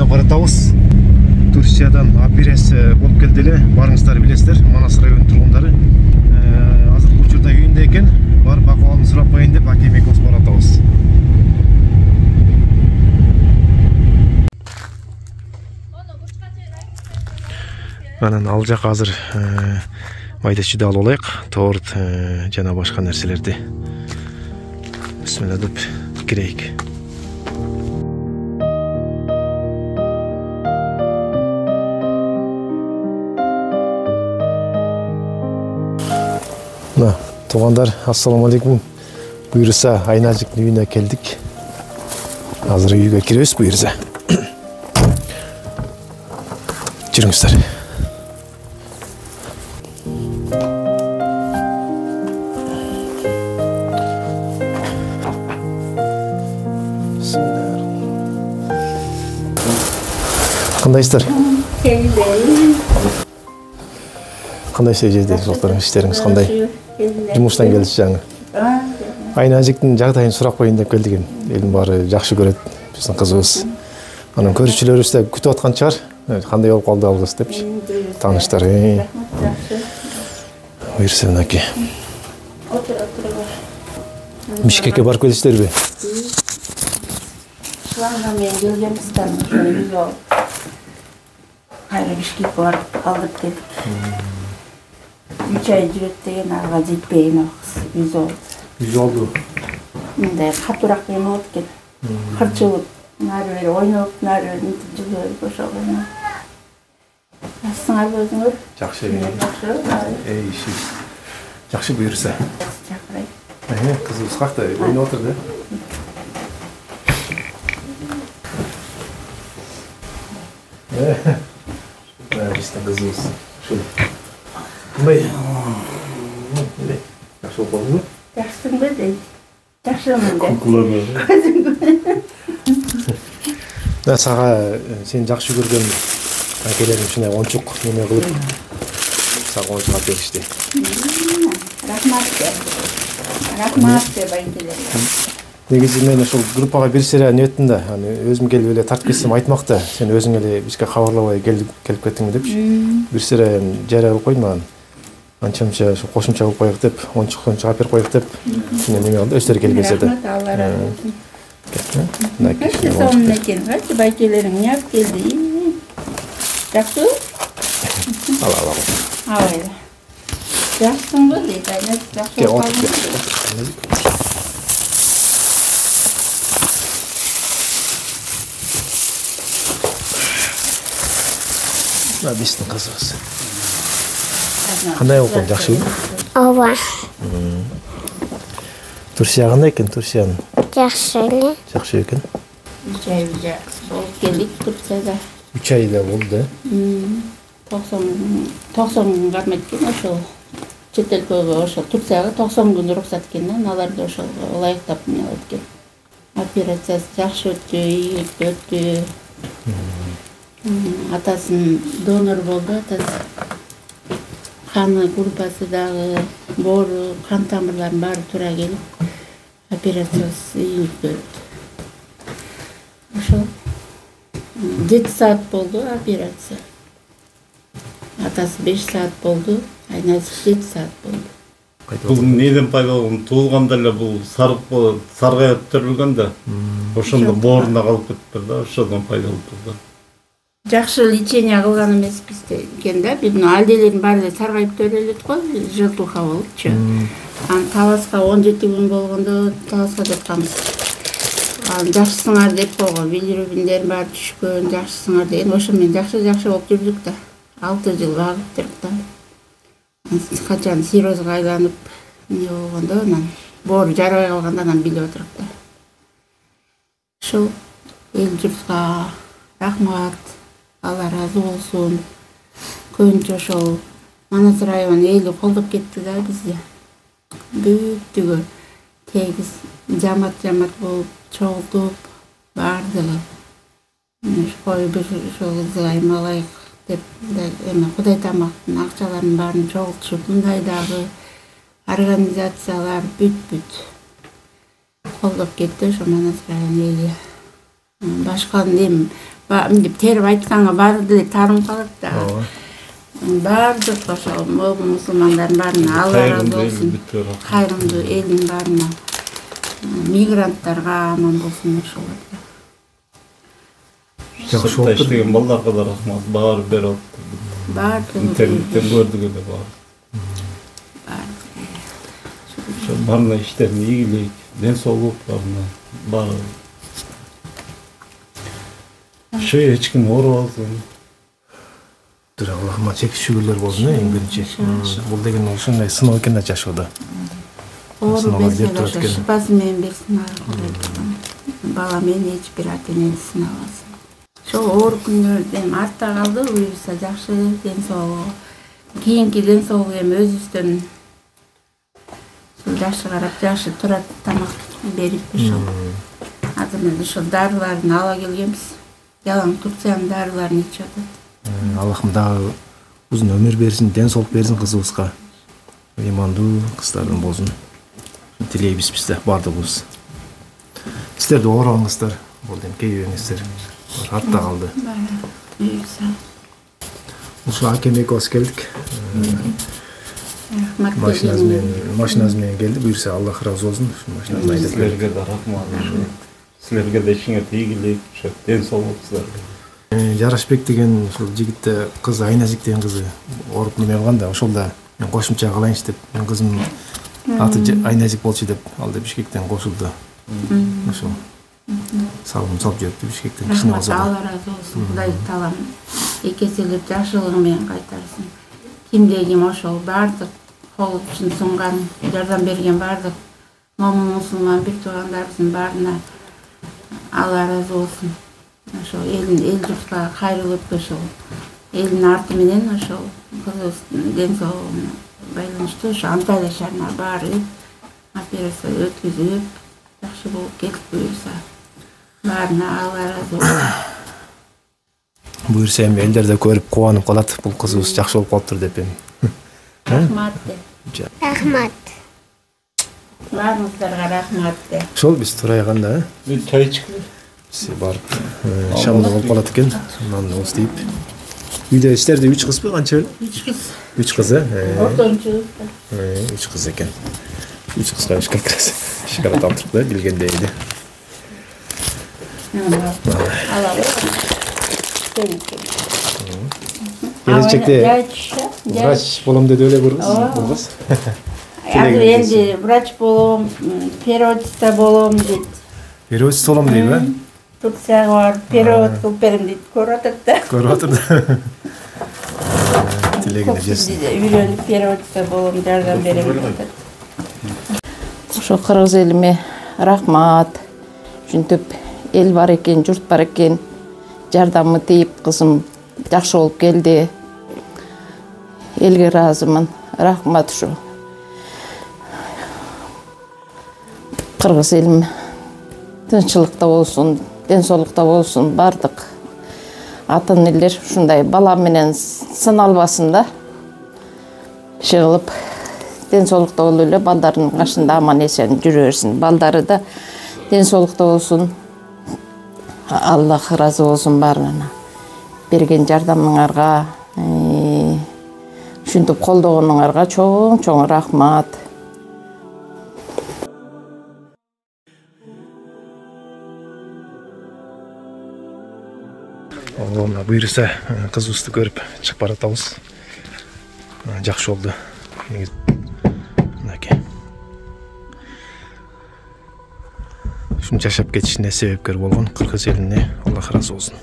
үйүнө баратабыз. Турциядан операция болуп келди эле. Барыңыздар билесиздер, Манас районунун тургундары. Азыр бул учурда үйүндө экен. Барып акыбалын сурап коеюн деп акем экөөбүз баратабыз. Анан ал жак азыр майда чүйдө алып алайык. Торт жана башка нерселерди. Бисмилла деп кирейик. Туугандар, ассаламу алейкум. Буйруса Айнажиктин үйүнө келдик. Азыр үйгө киребиз буйруса. Жүрүңүздөр. Кандайсыздар? Кандай жерде жоктор, иштериңиз кандай? Жумуштан келдиз жаңы. Айнажиктин жагдайын сурап коеюн деп келдик. Элдин баары жакшы көрөт биздин кызыбыз. Анан көрүүчүлөрүбүз да күтүп аткан чыгар. Кандай болуп калды ал кыз депчи. Тааныштар. Буйруса мынакей. Бишкекке барып келесиздерби? Шылаңга менен келгенбизден ошо кайра Бишкекке барып калдык дедик. 3 ай жүрөт деген ага жетпей үз болду. Үз болду. Мындай катуураак эме болуп кетти. Кырчылып, нары бери ойноп, нары бери мынтип жүрөбүз ошого. Насыңар өзүңөр? Жакшы. Жакшы. Ишиңиз жакшы буйруса. Жакырайт. Кызыбыз какта ойноп отурду. Биздин кызыбыз. Кандай? Жакшы болуп калдыңбы? Жакшысыңбы дейт. Жакшымын деп. Кукулар. Да сага сен жакшы көргөн акелерим ушундай ончук неме кылып сага ончук алып беришти. Рахмат. Рахмат деп айткелер. Негизи мен ошол группага бир сыйра неттим да, өзүм келип эле тартып кетсем айтмак да, сен өзүң эле бизге кабарлабай келип кеттиңби депчи. Бир сыйра жарыя кылып койдум анан. Анча-мынча кошумча кылып коелук деп, ончук алып берип коелук деп. Неме кылды, өздөрү келгенсе да. Рахмат, Алла разы болсун. Мынакей. Сонун экен, качы байкелериң не алып келди. Жакшы? Ала. Алайда. Жакшысыңбы дейт, жакшы болуп калдыңбы? Биздин кызыбыз. Кандай болуп калды, жакшыбы? Ооба. Турция кандай экен, Турциянын? Жакшы эле. Жакшы экен. 3 ай болуп келдик Турцияда. 3 айда болду да. 90 кармет экен ошол. Чет элге ошол Турцияга 90 күн уруксат экен, аларды ошол ылайыктап эмне кылып экен. Операциясы жакшы өттү, ийгиликтүү өттү. Атасын донор болду, атасы. Каны группасы дагы, боору, кан тамырларын баары туура келип, операциясы ийгиликтүү өттү. Ошол 7 саат болду операция. Атасы 5 саат болду, Айнажик 7 саат болду. Бул неден пайда болгон? Туулганда эле бул саргайып төрүлгөн да. Ошондо боорунда калып кетиптир да, ошодон пайда болуптур да. Жакшы лечение кылган эмеспиз экен да. Биздин алделердин баары эле саргайып төрөлөт го, желтуха болупчу. Анан таласка 17 күн болгондо таласка жатканбыз. Анан жакшысыңар деп койгон, билирүүбүндөрдүн баары түшкөн, жакшысыңар деген. Ошо менен жакшы болуп жүрдүк да. 6 жыл багып турдук да. Качан сирозго айланып эмне болгондо, анан боору жарабай калганда анан билип отурук да. Ошол эл журтка рахмат. Алла разы болсун. Көбүнчө ошол Манас районунун эли колдоп кетти да бизди. Бүттүгө тегиз жамат болуп чогултуп баардыгы. Ошол биз ошол кызды аймалайык деп эме Кудай тамактын акчаларын баарын чогултушуп, мындай дагы организациялар бүт колдоп кетти ошо Манас районунун эли. Башка эми мынтип терип айтканга баары деле таарым калат да. Баардык ошо мусулмандардын баарына Алла ыраазы болсун. Кайрымдуу элдин баарына, мигранттарга аман болсун ошол. Жакшы болуп иштеген балдарга да рахмат. Баары берип атты. Интернеттен көрдүк эле баары. Баарына иштерин ийгилейт, ден соолуктарына баары. Эч ким оорубасын. Аллахыма чек шүгүрлөр болсун эң биринчи. Бул деген ушундай сыноо экен да жашоодо. Оору берсин ошо шипасы менен берсин. Бала менен эч бир ата энени сынабасын. Ошол оор күндөрдөн артта калды, буюрса жакшы ден соолугу. Кийинки ден соолугу эми өзүбүздөн жакшы карап, жакшы турат тамак берип ошол. Азыр мен ошол дарыларын ала келгенбиз. Ялаң Турциянын дарыларын ичип атат. Аллахым дагы узун өмүр берсин, ден соолук берсин кызыбызга. Имандуу кыздардын болсун. Тилейбиз биз да бардыгыбыз. Сиздер да оорубаңыздар. Болдем кейбириңиздер. Артта калды. Ушул акем экөөбүз келдик. Машинасы менен келди. Буюрса Аллах ыраазы болсун. Машинаны айдап силерге да рахмат. Силерге да ишиңер тийгилейт, ден соолугуңуздарга. Жарашбек деген ушул жигитте кызы Айназик деген кызы ооруп неме кылган да, ошол да мен кошумча кылайынчы деп, мен кызым аты Айназик болчу деп, ал да Бишкектен кошулду. Ошол салым салып жүрүптү Бишкектен кичине болсо да. Алла ыраазы болсун, Кудай таалам эки эселеп жакшылыгы менен кайтарсын. Кимде ким ошол баардык кол үчүн сунган, жардам берген баардык момун мусулман бир туугандарыбыздын баарына Алла ыраазы болсун. Ошол эл журтка кайрылып ошол элдин арты менен ошол кызыбыздын ден соолугуна байланыштуу ошо Анталия шаарына барып, операция өткүзүп, жакшы болуп кетип буюрса баарына Алла ыраазы болсун. Буюрса эми элдер да көрүп кубанып калат, бул кызыбыз жакшы болуп калыптыр деп эми. Рахмат. Рахмат. Баарыңыздарга рахмат. Ошол биз турайганда, Мен чай ичкиле. Биз барып шамда болуп калат экен. Анан ооз тийип. Үйдө ичтерде 3 кызбы, канча эле? 3 кыз. 3 кыз, Ортончу. 3 кыз экен. 3 кызга эш келтиресиз. Шоколад алып турду, билгендей эле. Келечекте врач болом деди эле бул кыз. Азыр энди врач болом, переводчица болом дейт. Переводчица болом дейби? Турцияга барып перевод кылып берем дейт. Көрүп атат да. Көрүп атат. Тилегине жеси. Үйрөнүп переводчица болом, жардам берем деп атат. Ошо кыргыз элиме рахмат. Ушинтип эл бар экен, журт бар экен. Жардамы тийип, кызым жакшы болуп келди. Элге ыраазымын. Рахмат ушу. Кыргыз элим тынччылыкта болсун, ден соолукта болсун, бардык ата-энелер ушундай бала менен сыналбасын да. Иши кылып ден соолукта болуп эле балдардын кашында аман эсен жүрө берсин. Балдары да ден соолукта болсун. Аллах ыраазы болсун баарына. Берген жардамыңарга, ушинтип колдогонуңарга чоң рахмат. Мына буюрса кызыбызды көрүп чыгып баратабыз. Жакшы болду. Мынакей. Ушун жашап кетишине себепкер болгон кыргыз элине Аллах ыраазы болсун.